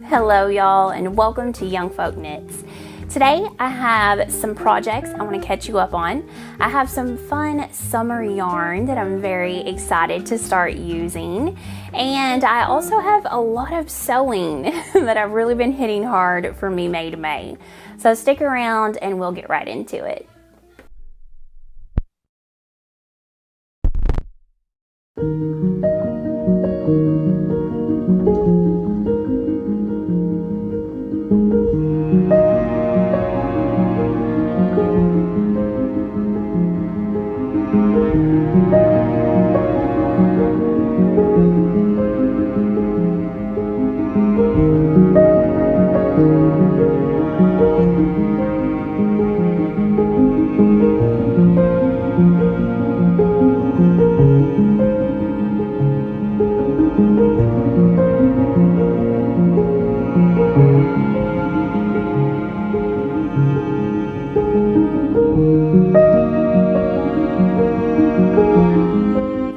Hello y'all, and welcome to YoungFolk Knits. Today I have some projects I want to catch you up on. I have some fun summer yarn that I'm very excited to start using, and I also have a lot of sewing that I've really been hitting hard for May to May. So stick around and we'll get right into it.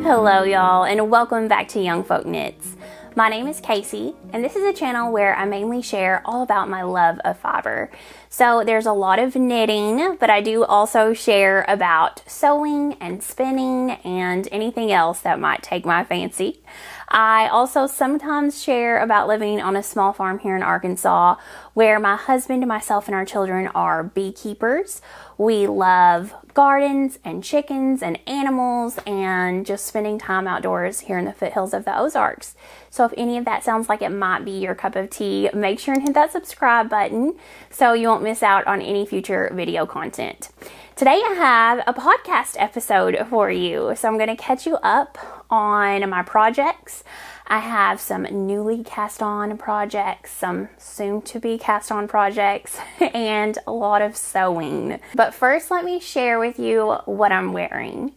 Hello y'all, and welcome back to YoungFolk Knits. My name is Casey, and this is a channel where I mainly share all about my love of fiber. So there's a lot of knitting, but I do also share about sewing and spinning and anything else that might take my fancy. I also sometimes share about living on a small farm here in Arkansas where my husband, myself, and our children are beekeepers. We love gardens and chickens and animals and just spending time outdoors here in the foothills of the Ozarks. So if any of that sounds like it might be your cup of tea, make sure and hit that subscribe button so you won't miss out on any future video content. Today I have a podcast episode for you, so I'm going to catch you up on my projects. I have some newly cast on projects, some soon to be cast on projects, and a lot of sewing. But first, let me share with you what I'm wearing.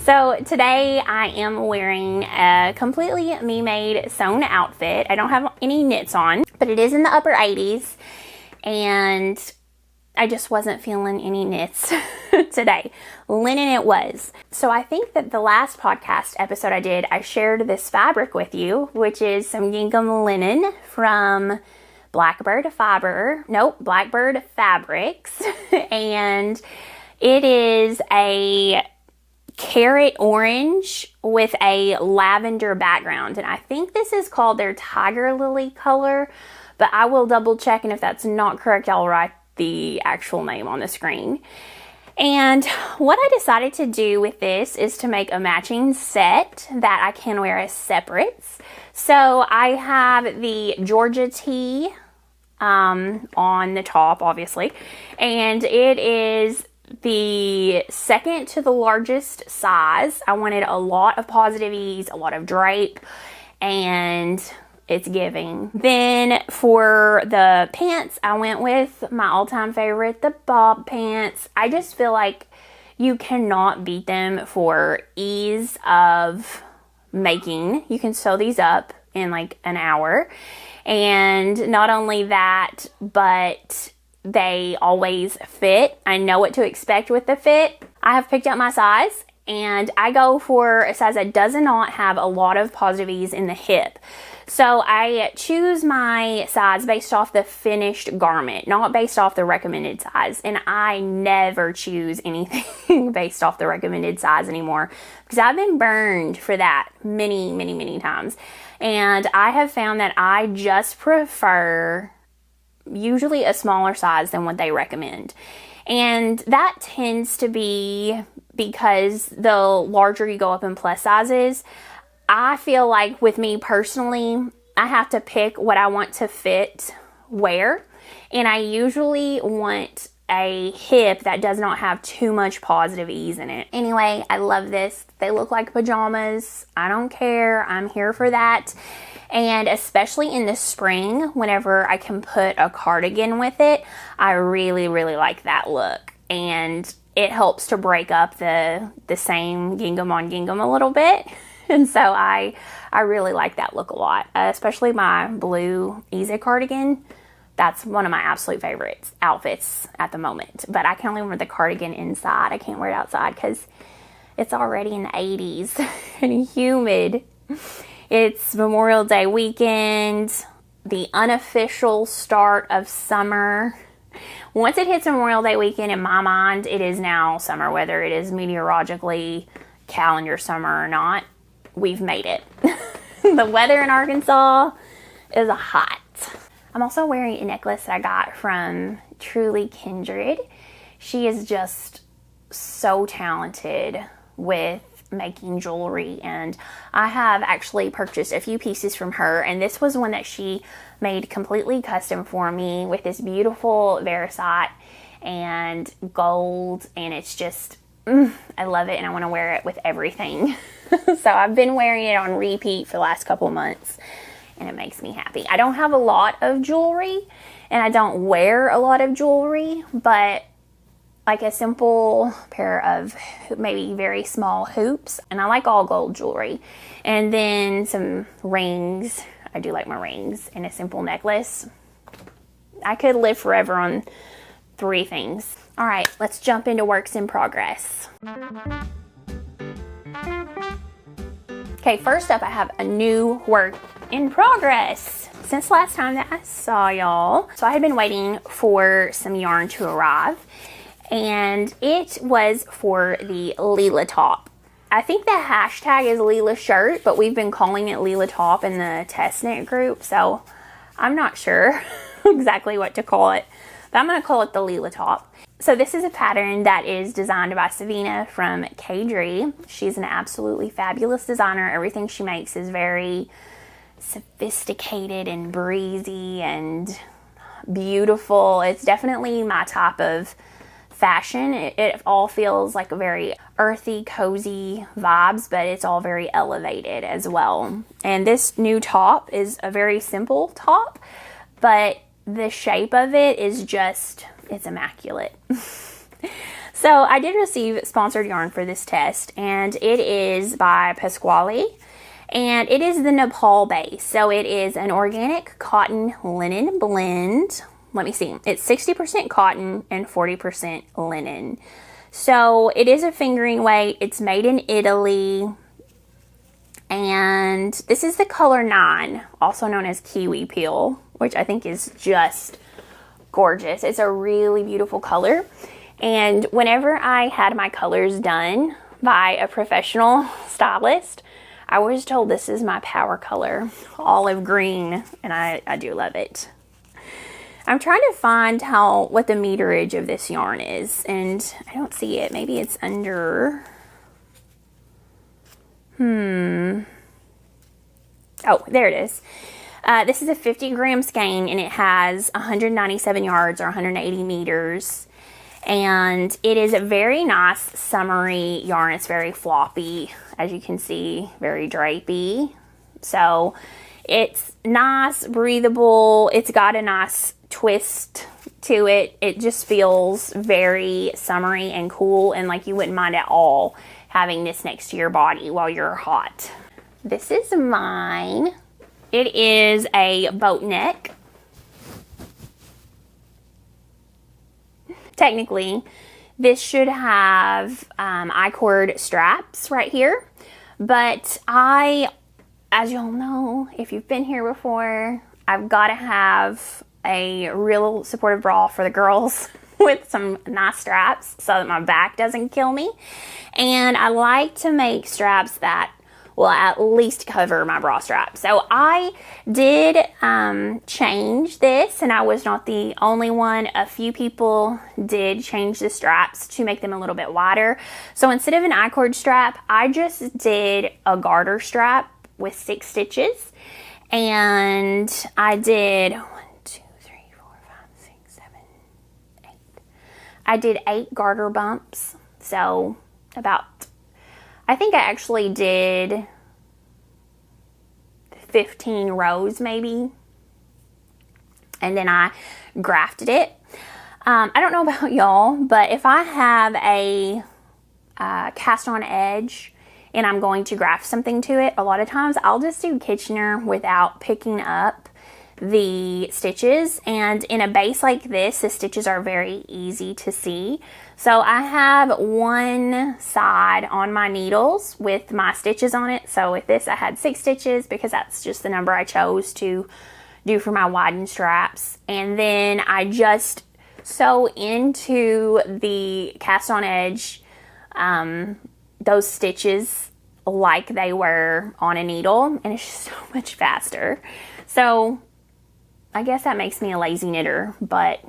So today I am wearing a completely me-made sewn outfit. I don't have any knits on, but it is in the upper 80s, and I just wasn't feeling any knits today. Linen it was. So I think that the last podcast episode I did, I shared this fabric with you, which is some gingham linen from Blackbird Fabrics. And it is a carrot orange with a lavender background. And I think this is called their Tiger Lily color, but I will double check, and if that's not correct, I'll write the actual name on the screen. And what I decided to do with this is to make a matching set that I can wear as separates. So I have the Georgia tee on the top, obviously, and it is the second to the largest size. I wanted a lot of positive ease, a lot of drape, and it's giving. Then for the pants, I went with my all-time favorite, the bob pants. I just feel like you cannot beat them for ease of making. You can sew these up in like an hour. And not only that, but they always fit. I know what to expect with the fit. I have picked out my size, and I go for a size that does not have a lot of positive ease in the hip. So I choose my size based off the finished garment, not based off the recommended size. And I never choose anything based off the recommended size anymore, because I've been burned for that many times. And I have found that I just prefer usually a smaller size than what they recommend. And that tends to be because the larger you go up in plus sizes, I feel like with me personally, I have to pick what I want to fit where. And I usually want a hip that does not have too much positive ease in it. Anyway, I love this. They look like pajamas. I don't care. I'm here for that. And especially in the spring, whenever I can put a cardigan with it, I really like that look. And it helps to break up the same gingham on gingham a little bit. And so I really like that look a lot, especially my blue Easy cardigan. That's one of my absolute favorite outfits at the moment. But I can only wear the cardigan inside. I can't wear it outside because it's already in the 80s and humid. It's Memorial Day weekend, the unofficial start of summer. Once it hits Memorial Day weekend, in my mind, it is now summer, whether it is meteorologically calendar summer or not. We've made it. The weather in Arkansas is hot. I'm also wearing a necklace that I got from Truly Kindred. She is just so talented with making jewelry, and I have actually purchased a few pieces from her, and this was one that she made completely custom for me with this beautiful Versailles and gold, and it's just I love it, and I want to wear it with everything. So I've been wearing it on repeat for the last couple months, and it makes me happy. I don't have a lot of jewelry, and I don't wear a lot of jewelry, but like a simple pair of maybe very small hoops, and I like all gold jewelry, and then some rings. I do like my rings, and a simple necklace. I could live forever on 3 things. All right, let's jump into works in progress. Okay, first up I have a new work in progress since last time that I saw y'all. So I had been waiting for some yarn to arrive, and it was for the Leela top. I think the hashtag is Leela shirt, but we've been calling it Leela top in the test knit group, so I'm not sure exactly what to call it, but I'm going to call it the Leela top. So this is a pattern that is designed by Savina from Kadri. She's an absolutely fabulous designer. Everything she makes is very sophisticated and breezy and beautiful. It's definitely my type of fashion. It all feels like a very earthy, cozy vibes, but it's all very elevated as well. And this new top is a very simple top, but the shape of it is just, it's immaculate. So I did receive sponsored yarn for this test, and it is by Pasquale, and it is the Nepal base. So it is an organic cotton linen blend. Let me see. It's 60% cotton and 40% linen. So it is a fingering weight. It's made in Italy. And this is the color 9, also known as kiwi peel, which I think is just gorgeous. It's a really beautiful color. And whenever I had my colors done by a professional stylist, I was told this is my power color, olive green, and I do love it. I'm trying to find what the meterage of this yarn is, and I don't see it. Maybe it's under, oh, there it is. This is a 50-gram skein, and it has 197 yards or 180 meters, and it is a very nice summery yarn. It's very floppy, as you can see, very drapey. So it's nice, breathable. It's got a nice twist to it. It just feels very summery and cool, and like you wouldn't mind at all having this next to your body while you're hot. This is mine. It is a boat neck. Technically, this should have I-cord straps right here, but as y'all know, if you've been here before, I've got to have a real supportive bra for the girls with some nice straps so that my back doesn't kill me. And I like to make straps that will at least cover my bra strap. So I did change this, and I was not the only one. A few people did change the straps to make them a little bit wider. So instead of an I-cord strap, I just did a garter strap with 6 stitches. And I did I did 8 garter bumps, so I think I actually did 15 rows maybe, and then I grafted it. I don't know about y'all, but if I have a cast on edge and I'm going to graft something to it, a lot of times I'll just do Kitchener without picking up the stitches, and in a base like this, the stitches are very easy to see. So I have one side on my needles with my stitches on it. So with this I had 6 stitches because that's just the number I chose to do for my widened straps. And then I just sew into the cast on edge those stitches like they were on a needle, and it's just so much faster. So I guess that makes me a lazy knitter, but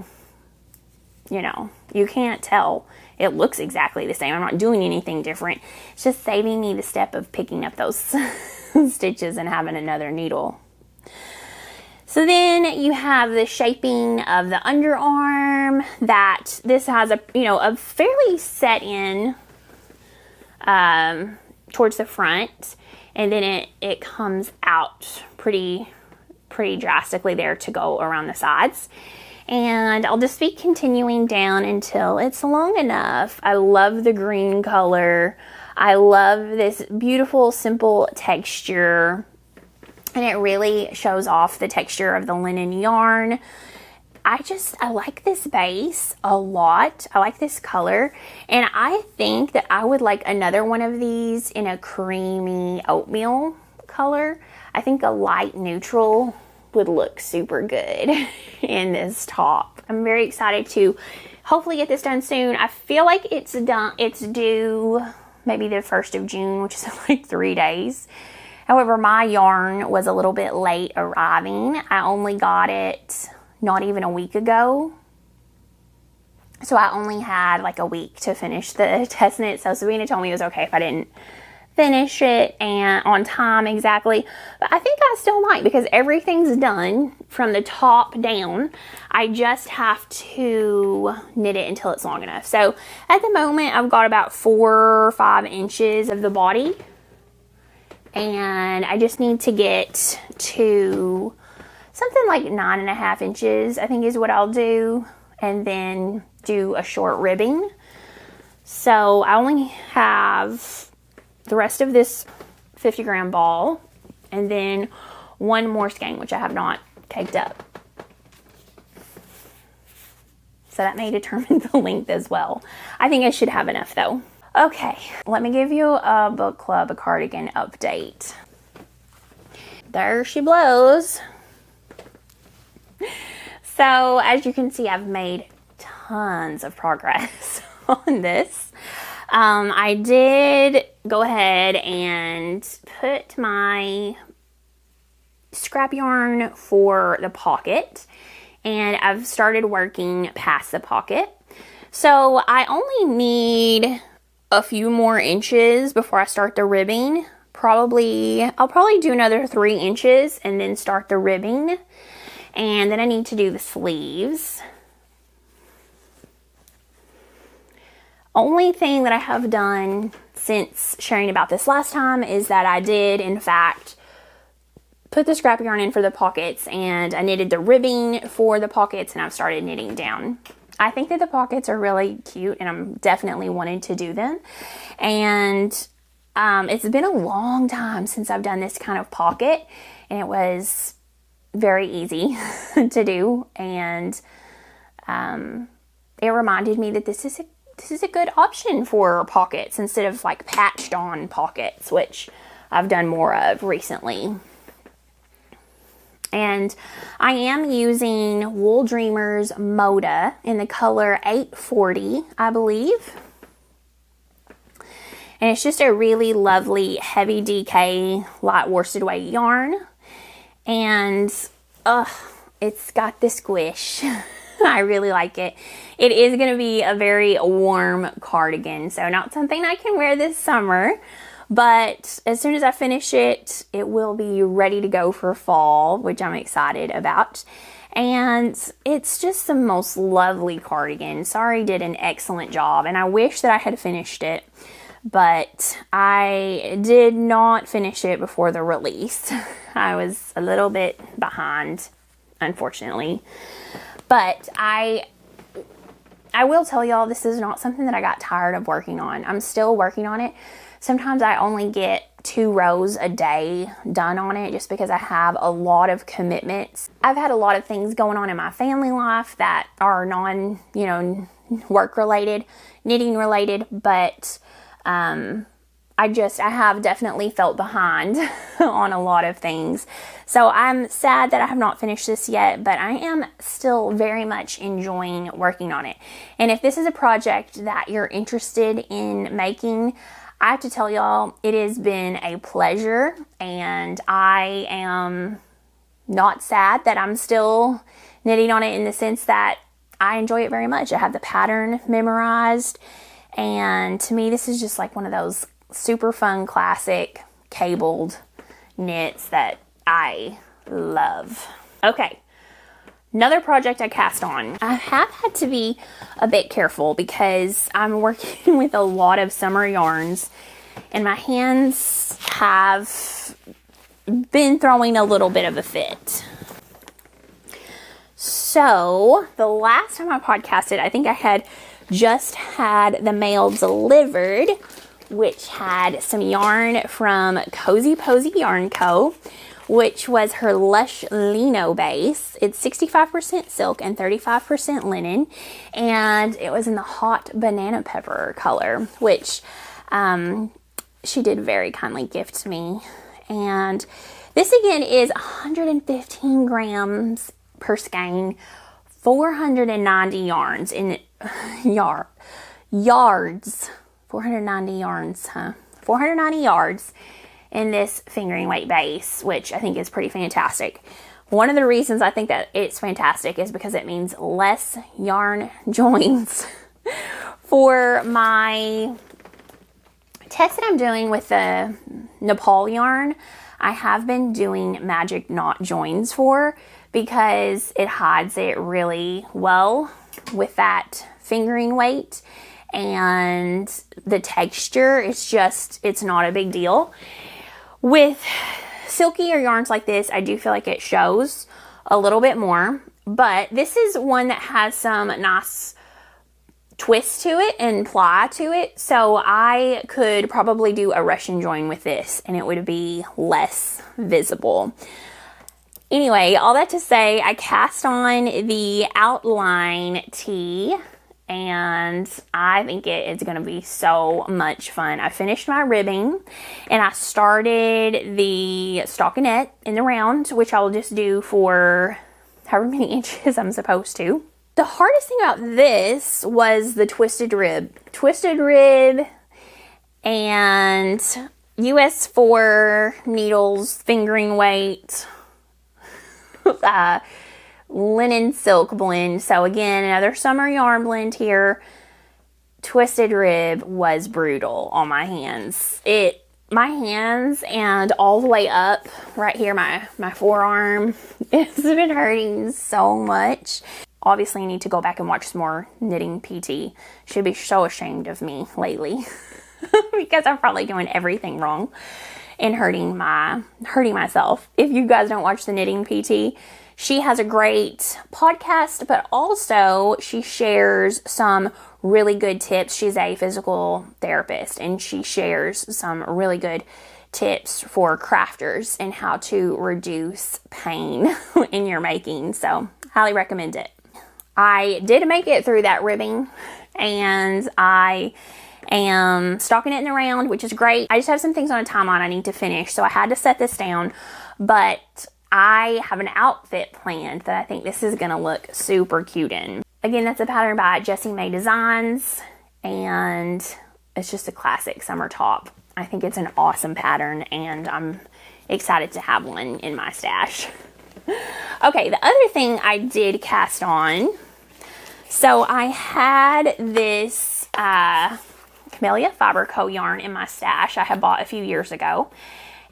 you know, you can't tell. It looks exactly the same. I'm not doing anything different. It's just saving me the step of picking up those stitches and having another needle. So then you have the shaping of the underarm, that this has a, you know, a fairly set in towards the front, and then it comes out pretty drastically there to go around the sides. And I'll just be continuing down until it's long enough. I love the green color. I love this beautiful, simple texture. And it really shows off the texture of the linen yarn. I like this base a lot. I like this color. And I think that I would like another one of these in a creamy oatmeal color. I think a light neutral would look super good in this top. I'm very excited to hopefully get this done soon. I feel like it's due maybe the 1st of June, which is like 3 days. However, my yarn was a little bit late arriving. I only got it not even a week ago. So I only had like a week to finish the test knit. So Sabina told me it was okay if I didn't finish it and on time exactly, but I think I still might because everything's done from the top down. I just have to knit it until it's long enough. So at the moment I've got about 4 or 5 inches of the body, and I just need to get to something like 9.5 inches, I think is what I'll do, and then do a short ribbing. So I only have the rest of this 50-gram ball, and then one more skein, which I have not caked up. So that may determine the length as well. I think I should have enough though. Okay, let me give you a book club cardigan update. There she blows. So as you can see, I've made tons of progress on this. I did go ahead and put my scrap yarn for the pocket, and I've started working past the pocket. So I only need a few more inches before I start the ribbing. I'll probably do another 3 inches and then start the ribbing. And then I need to do the sleeves. Only thing that I have done since sharing about this last time is that I did, in fact, put the scrap yarn in for the pockets, and I knitted the ribbing for the pockets, and I've started knitting down. I think that the pockets are really cute, and I'm definitely wanting to do them. And it's been a long time since I've done this kind of pocket, and it was very easy to do. And it reminded me that this is a good option for pockets instead of like patched on pockets, which I've done more of recently. And I am using Wool Dreamers Mota in the color 840, I believe. And it's just a really lovely heavy DK light worsted weight yarn. And it's got the squish. I really like it. It is going to be a very warm cardigan, so not something I can wear this summer. But as soon as I finish it, it will be ready to go for fall, which I'm excited about. And it's just the most lovely cardigan. Sari did an excellent job, and I wish that I had finished it, but I did not finish it before the release. I was a little bit behind, unfortunately. But I will tell y'all, this is not something that I got tired of working on. I'm still working on it. Sometimes I only get 2 rows a day done on it just because I have a lot of commitments. I've had a lot of things going on in my family life that are non, work related, knitting related, but I have definitely felt behind on a lot of things. So I'm sad that I have not finished this yet, but I am still very much enjoying working on it. And if this is a project that you're interested in making, I have to tell y'all, it has been a pleasure, and I am not sad that I'm still knitting on it in the sense that I enjoy it very much. I have the pattern memorized, and to me, this is just like one of those super fun, classic, cabled knits that I love. Okay, another project I cast on. I have had to be a bit careful because I'm working with a lot of summer yarns, and my hands have been throwing a little bit of a fit. So, the last time I podcasted, I think I had just had the mail delivered, which had some yarn from Cozy Posy Yarn Co., which was her Lush Lino base. It's 65% silk and 35% linen, and it was in the hot banana pepper color, which she did very kindly gift me. And this again is 115 grams per skein, 490 yarns in yards. 490 yarns, 490 yards in this fingering weight base, which I think is pretty fantastic. One of the reasons I think that it's fantastic is because it means less yarn joins. For my test that I'm doing with the Nepal yarn, I have been doing magic knot joins for, because it hides it really well with that fingering weight, and the texture is just, it's not a big deal. With silkier yarns like this, I do feel like it shows a little bit more, but this is one that has some nice twist to it and ply to it, so I could probably do a Russian join with this and it would be less visible. Anyway, all that to say, I cast on the outline tee, and I think it's going to be so much fun. I finished my ribbing, and I started the stockinette in the round, which I'll just do for however many inches I'm supposed to. The hardest thing about this was the twisted rib. Twisted rib and US 4 needles, fingering weight, linen silk blend. So again, another summer yarn blend here. Twisted rib was brutal on my hands. My hands and all the way up right here, my forearm, it's been hurting so much. Obviously, I need to go back and watch some more knitting PT. Should be so ashamed of me lately because I'm probably doing everything wrong and hurting myself. If you guys don't watch the knitting PT, she has a great podcast, but also she shares some really good tips. She's a physical therapist, and she shares some really good tips for crafters and how to reduce pain in your making. So, highly recommend it. I did make it through that ribbing, and I am stocking it in the round, which is great. I just have some things on a timeline I need to finish, so I had to set this down, but I have an outfit planned that I think this is going to look super cute in. Again, that's a pattern by Jessie May Designs, and it's just a classic summer top. I think it's an awesome pattern, and I'm excited to have one in my stash. Okay, the other thing I did cast on, so I had this Camellia Fiber Co. yarn in my stash I had bought a few years ago.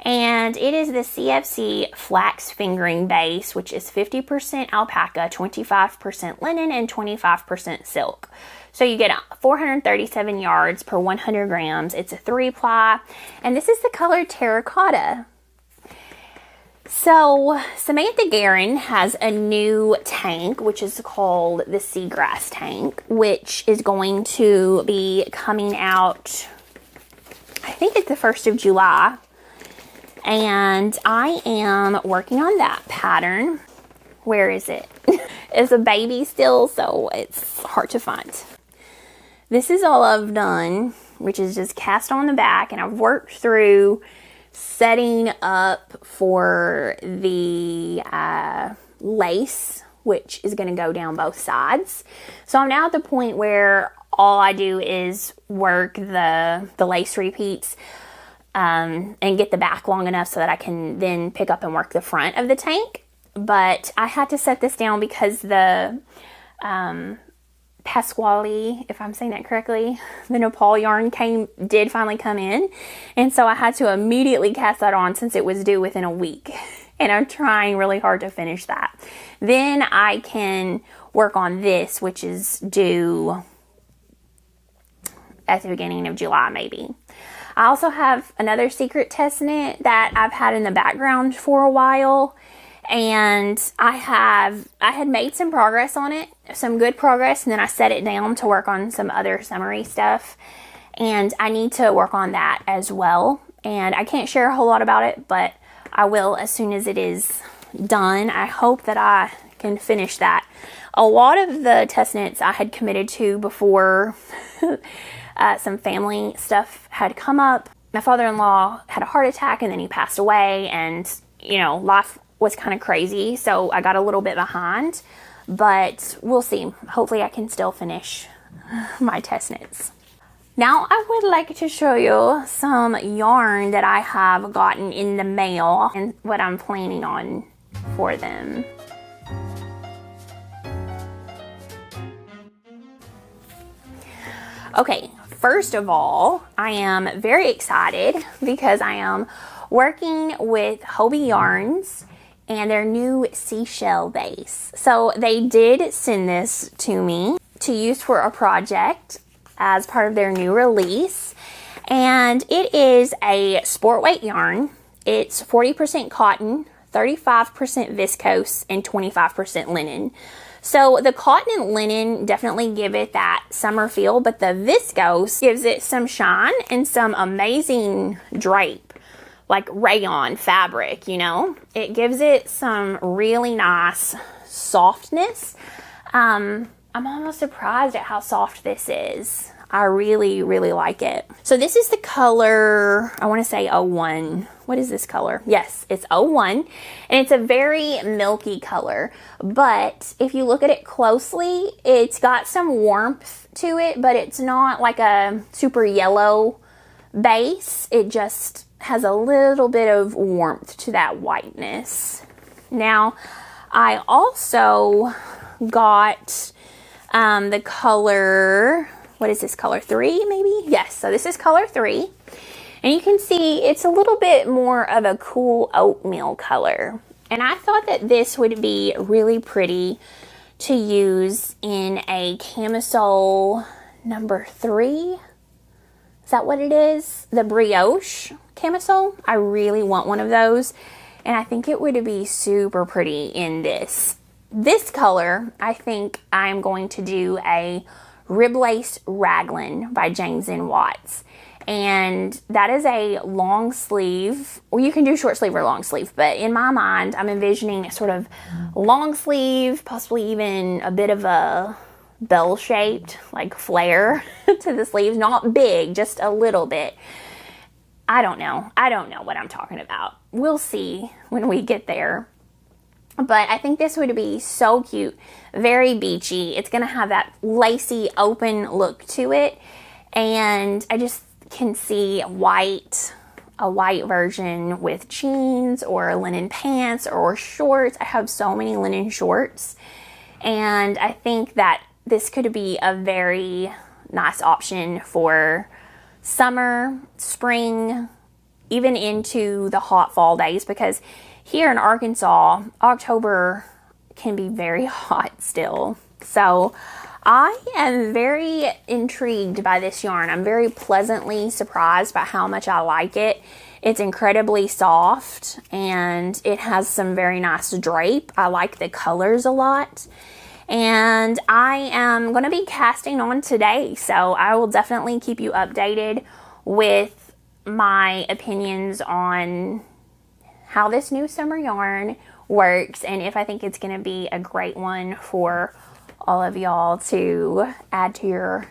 And it is the CFC Flax Fingering Base, which is 50% alpaca, 25% linen, and 25% silk. So you get 437 yards per 100 grams. It's a 3-ply, and this is the color Terracotta. So Samantha Guerin has a new tank, which is called the Seagrass tank, which is going to be coming out, I think it's the 1st of July. And I am working on that pattern. Where is it? It's a baby still, so it's hard to find. This is all I've done, which is just cast on the back, and I've worked through setting up for the lace, which is going to go down both sides. So I'm now at the point where all I do is work the lace repeats and get the back long enough so that I can then pick up and work the front of the tank. But I had to set this down because the Pasquale, if I'm saying that correctly, the Nepal yarn did finally come in. And so I had to immediately cast that on since it was due within a week. And I'm trying really hard to finish that. Then I can work on this, which is due at the beginning of July, maybe. I also have another secret test knit that I've had in the background for a while. And I had made some progress on it, some good progress, and then I set it down to work on some other summery stuff. And I need to work on that as well. And I can't share a whole lot about it, but I will as soon as it is done. I hope that I can finish that. A lot of the test knits I had committed to before some family stuff had come up. My father-in-law had a heart attack and then he passed away, and you know, life was kind of crazy, so I got a little bit behind, but we'll see. Hopefully I can still finish my test knits. Now I would like to show you some yarn that I have gotten in the mail and what I'm planning on for them. Okay, first of all, I am very excited because I am working with Hobie Yarns and their new seashell base. So they did send this to me to use for a project as part of their new release. And it is a sport weight yarn. It's 40% cotton, 35% viscose, and 25% linen. So the cotton and linen definitely give it that summer feel, but the viscose gives it some shine and some amazing drape, like rayon fabric, you know? It gives it some really nice softness. I'm almost surprised at how soft this is. I really, really like it. So this is the color, I want to say 01. What is this color? Yes, it's 01. And it's a very milky color. But if you look at it closely, it's got some warmth to it, but it's not like a super yellow base. It just has a little bit of warmth to that whiteness. Now, I also got the color, what is this, color 3 maybe? Yes, so this is color 3. And you can see it's a little bit more of a cool oatmeal color. And I thought that this would be really pretty to use in a camisole number 3. Is that what it is? The brioche camisole. I really want one of those. And I think it would be super pretty in this. This color, I think I'm going to do a rib lace raglan by James N. Watts. And that is a long sleeve. Well, you can do short sleeve or long sleeve, but in my mind, I'm envisioning sort of long sleeve, possibly even a bit of a bell-shaped, like flare to the sleeves. Not big, just a little bit. I don't know what I'm talking about. We'll see when we get there. But I think this would be so cute. Very beachy. It's going to have that lacy, open look to it. And I just can see a white version with jeans or linen pants or shorts. I have so many linen shorts. And I think that this could be a very nice option for summer, spring, even into the hot fall days, because here in Arkansas, October can be very hot still. So I am very intrigued by this yarn. I'm very pleasantly surprised by how much I like it. It's incredibly soft and it has some very nice drape. I like the colors a lot. And I am going to be casting on today, so I will definitely keep you updated with my opinions on how this new summer yarn works and if I think it's going to be a great one for all of y'all to add to your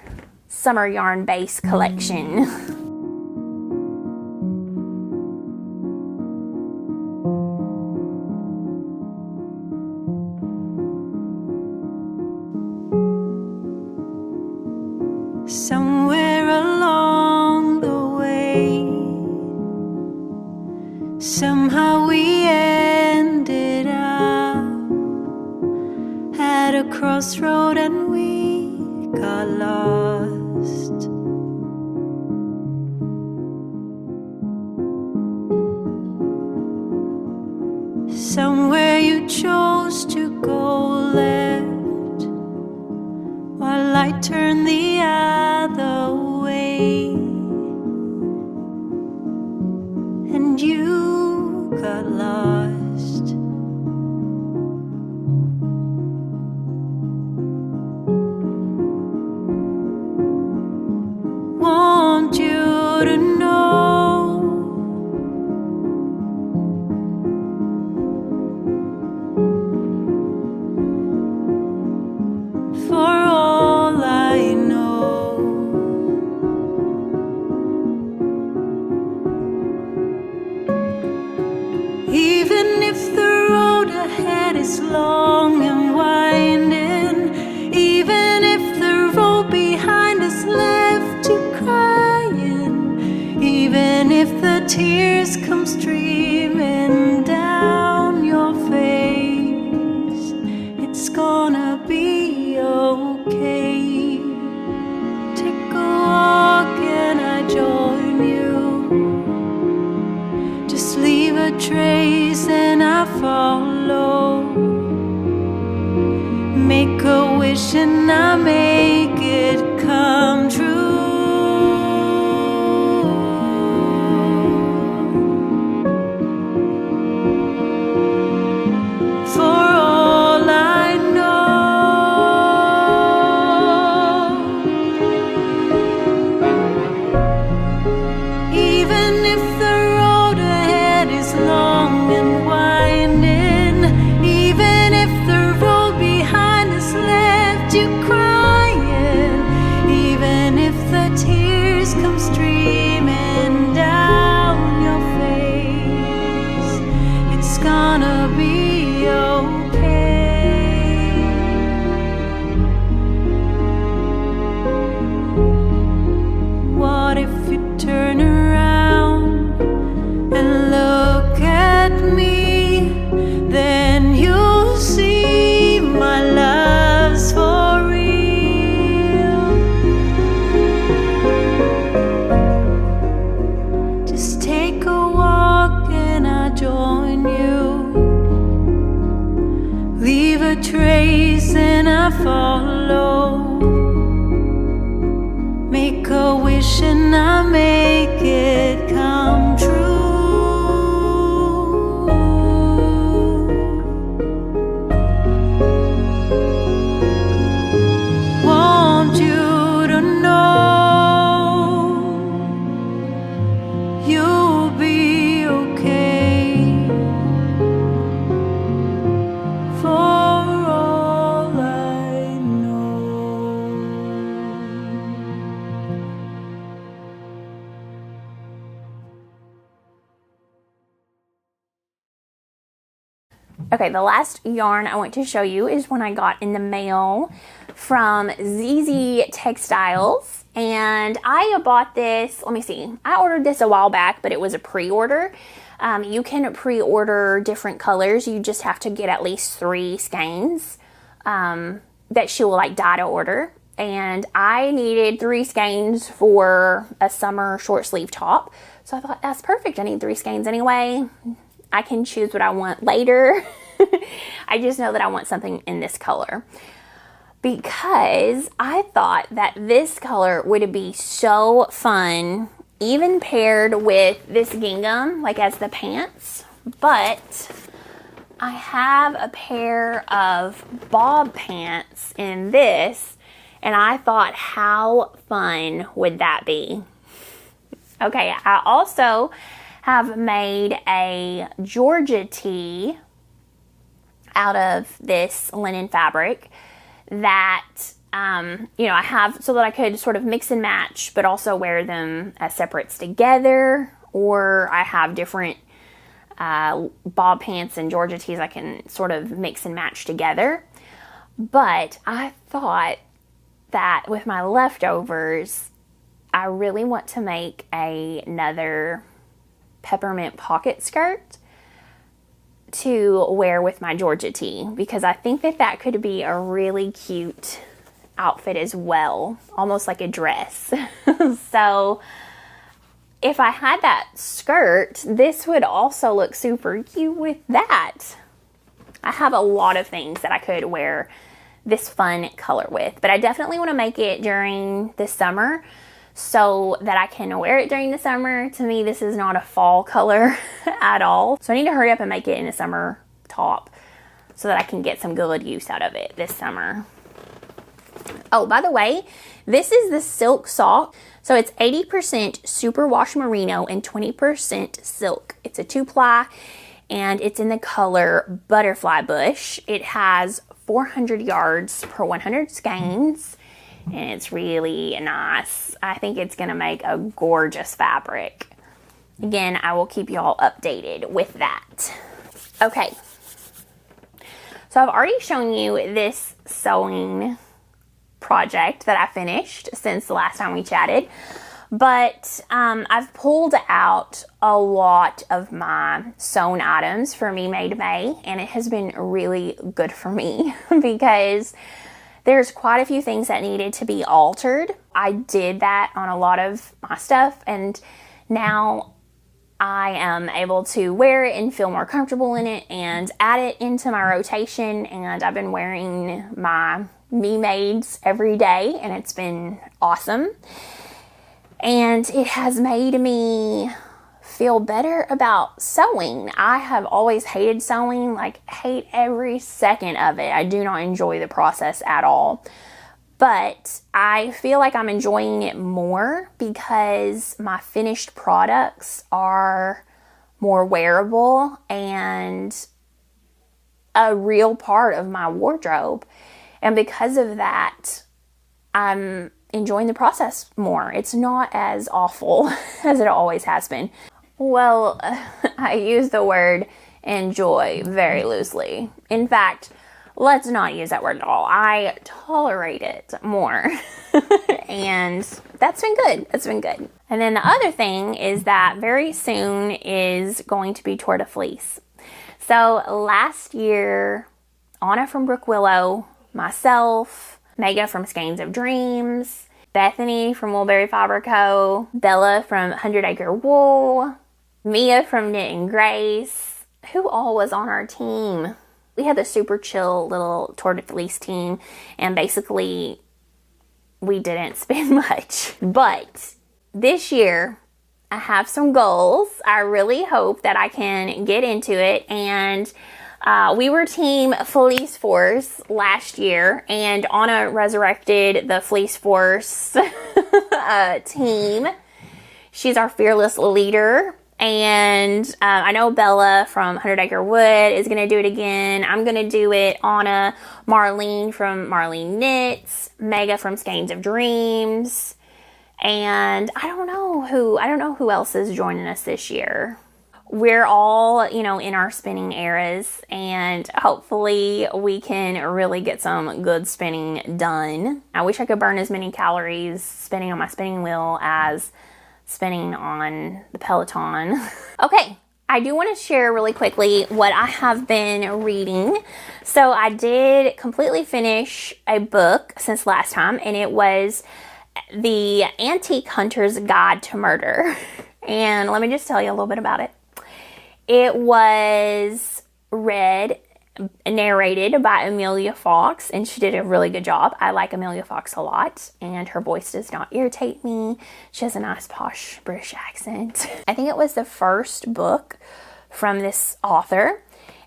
summer yarn base collection. Somewhere along the way, somehow we ended up at a crossroad and we got lost. Somewhere you chose to go left, while I turned the other way, and you got lost. Want you to know, for all I know, even if the road ahead is long and winding, even if the road behind us left you crying, even if the tears come streaming down your face, it's gonna be okay. Take a walk and I join you. Just leave a trace and I follow. Make a wish and I make it come true. For all I know, even if the road ahead is long and winding, even if the road behind us left you crying, even if the tears come streaming down your face, it's gonna be okay. What if you turn around and look at me? Then you'll see my love's for real. Just take a walk and I'll join you. Leave a trace and I follow. Make a wish and I make it come true. Want you to know, you'll be okay. For all I know. Okay, the last yarn I want to show you is one I got in the mail from ZZ Textiles. And I bought this, let me see, I ordered this a while back, but it was a pre-order. You can pre-order different colors. You just have to get at least 3 skeins that she will like dye to order. And I needed 3 skeins for a summer short sleeve top. So I thought, that's perfect. I need 3 skeins anyway. I can choose what I want later. I just know that I want something in this color, because I thought that this color would be so fun, even paired with this gingham, like as the pants. But I have a pair of bob pants in this, and I thought, how fun would that be? Okay, I also have made a Georgia tee out of this linen fabric that, you know, I have so that I could sort of mix and match, but also wear them as separates together, or I have different bob pants and Georgia tees I can sort of mix and match together. But I thought that with my leftovers, I really want to make another peppermint pocket skirt to wear with my Georgia tee, because I think that that could be a really cute outfit as well, almost like a dress. So if I had that skirt, this would also look super cute with that. I have a lot of things that I could wear this fun color with, but I definitely want to make it during the summer so that I can wear it during the summer. To me, this is not a fall color at all. So I need to hurry up and make it in a summer top so that I can get some good use out of it this summer. Oh, by the way, this is the silk sock. So it's 80% superwash merino and 20% silk. It's a 2-ply and it's in the color butterfly bush. It has 400 yards per 100 skeins and it's really nice. I think it's gonna make a gorgeous fabric. Again, I will keep you all updated with that. Okay, so I've already shown you this sewing project that I finished since the last time we chatted, but I've pulled out a lot of my sewn items for Me Made May, and it has been really good for me because there's quite a few things that needed to be altered. I did that on a lot of my stuff, and now I am able to wear it and feel more comfortable in it and add it into my rotation, and I've been wearing my Me Mades every day, and it's been awesome. And it has made me feel better about sewing. I have always hated sewing, like hate every second of it. I do not enjoy the process at all. But I feel like I'm enjoying it more because my finished products are more wearable and a real part of my wardrobe. And because of that, I'm enjoying the process more. It's not as awful as it always has been. Well, I use the word enjoy very loosely. In fact, let's not use that word at all. I tolerate it more. And that's been good. It's been good. And then the other thing is that very soon is going to be Tour de Fleece. So last year, Anna from Brook Willow, myself, Mega from Skeins of Dreams, Bethany from Woolberry Fiber Co., Bella from 100 Acre Wool, Mia from Knit and Grace, who all was on our team. We had the super chill little Tour de Fleece team, and basically we didn't spend much. But this year, I have some goals. I really hope that I can get into it, and we were Team Fleece Force last year, and Anna resurrected the Fleece Force team. She's our fearless leader, and I know Bella from 100 Acre Wood is going to do it again. I'm going to do it. Anna, Marlene from Marlene Knits, Mega from Skeins of Dreams, and I don't know who else is joining us this year. We're all, you know, in our spinning eras, and hopefully we can really get some good spinning done. I wish I could burn as many calories spinning on my spinning wheel as spinning on the Peloton. Okay, I do want to share really quickly what I have been reading. So I did completely finish a book since last time, and it was The Antique Hunter's Guide to Murder. And let me just tell you a little bit about it. It was narrated by Amelia Fox, and she did a really good job. I like Amelia Fox a lot, and her voice does not irritate me. She has a nice posh British accent. I think it was the first book from this author,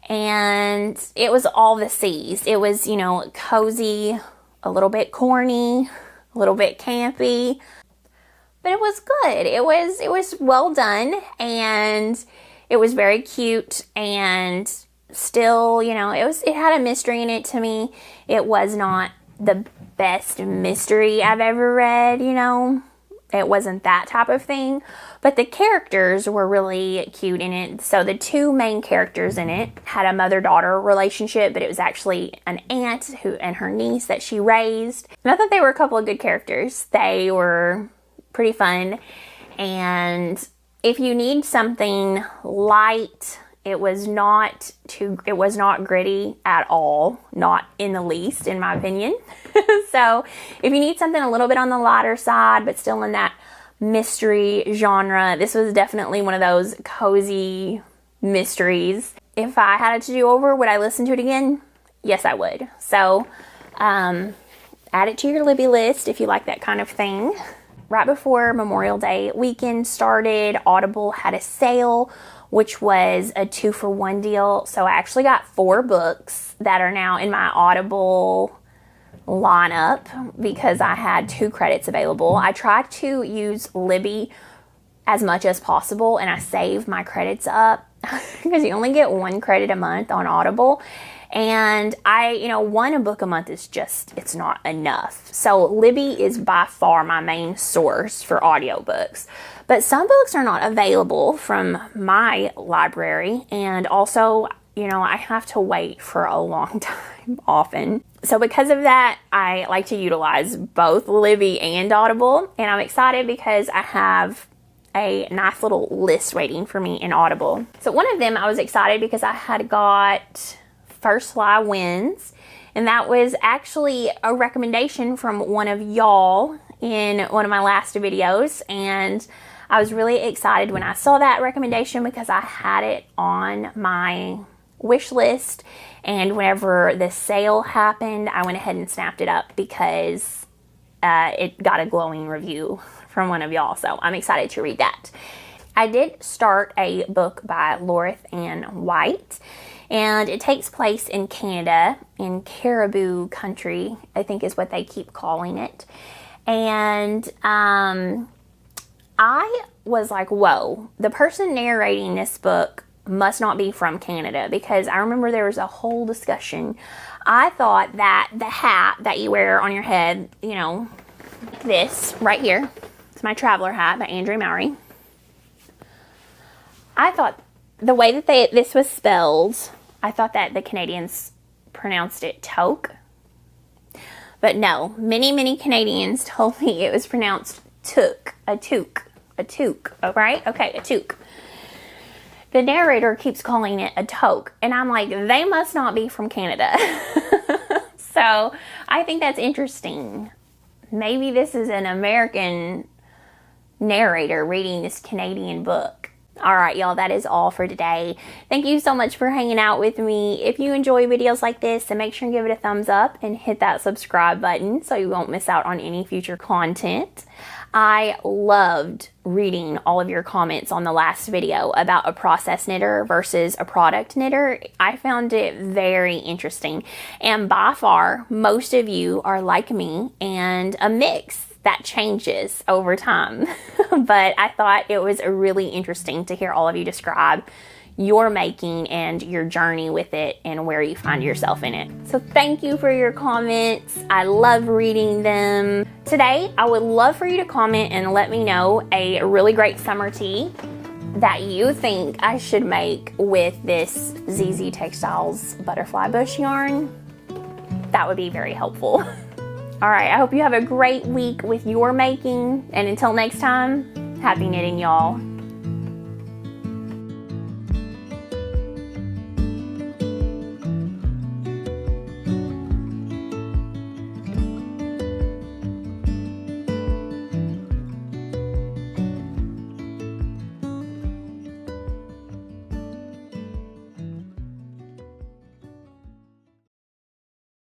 and it was all the C's. It was, you know, cozy, a little bit corny, a little bit campy, but it was good. It was well done, and it was very cute, and still, you know, it had a mystery in it to me. It was not the best mystery I've ever read, you know. It wasn't that type of thing, but the characters were really cute in it. So the two main characters in it had a mother-daughter relationship, but it was actually an aunt and her niece that she raised. And I thought they were a couple of good characters. They were pretty fun. And if you need something light, it was not gritty at all, not in the least, in my opinion. So if you need something a little bit on the lighter side, but still in that mystery genre, this was definitely one of those cozy mysteries. If I had it to do over, would I listen to it again? Yes, I would. So add it to your Libby list if you like that kind of thing. Right before Memorial Day weekend started, Audible had a sale, which was a 2-for-1 deal. So I actually got 4 books that are now in my Audible lineup because I had 2 credits available. I tried to use Libby as much as possible, and I save my credits up because you only get 1 credit a month on Audible. And one book a month is just, it's not enough. So Libby is by far my main source for audiobooks. But some books are not available from my library. And also, I have to wait for a long time often. So because of that, I like to utilize both Libby and Audible. And I'm excited because I have a nice little list waiting for me in Audible. So one of them I was excited because I had got First Lie Wins, and that was actually a recommendation from one of y'all in one of my last videos, and I was really excited when I saw that recommendation because I had it on my wish list, and whenever the sale happened, I went ahead and snapped it up because it got a glowing review from one of y'all, so I'm excited to read that. I did start a book by Lorith Ann White, and it takes place in Canada, in Caribou country, I think is what they keep calling it. And I was like, whoa, the person narrating this book must not be from Canada, because I remember there was a whole discussion. I thought that the hat that you wear on your head, this right here, it's my traveler hat by Andrew Mowry. I thought the way that this was spelled, I thought that the Canadians pronounced it toque. But no, many Canadians told me it was pronounced toque, a toque, right? Okay, a toque. The narrator keeps calling it a toque, and I'm like, they must not be from Canada. So I think that's interesting. Maybe this is an American narrator reading this Canadian book. All right, y'all, that is all for today. Thank you so much for hanging out with me. If you enjoy videos like this, then make sure and give it a thumbs up and hit that subscribe button so you won't miss out on any future content. I loved reading all of your comments on the last video about a process knitter versus a product knitter. I found it very interesting. And by far, most of you are like me and a mix that changes over time. But I thought it was really interesting to hear all of you describe your making and your journey with it and where you find yourself in it. So thank you for your comments. I love reading them. Today, I would love for you to comment and let me know a really great summer tee that you think I should make with this ZZ Textiles butterfly bush yarn. That would be very helpful. All right, I hope you have a great week with your making, and until next time, happy knitting, y'all.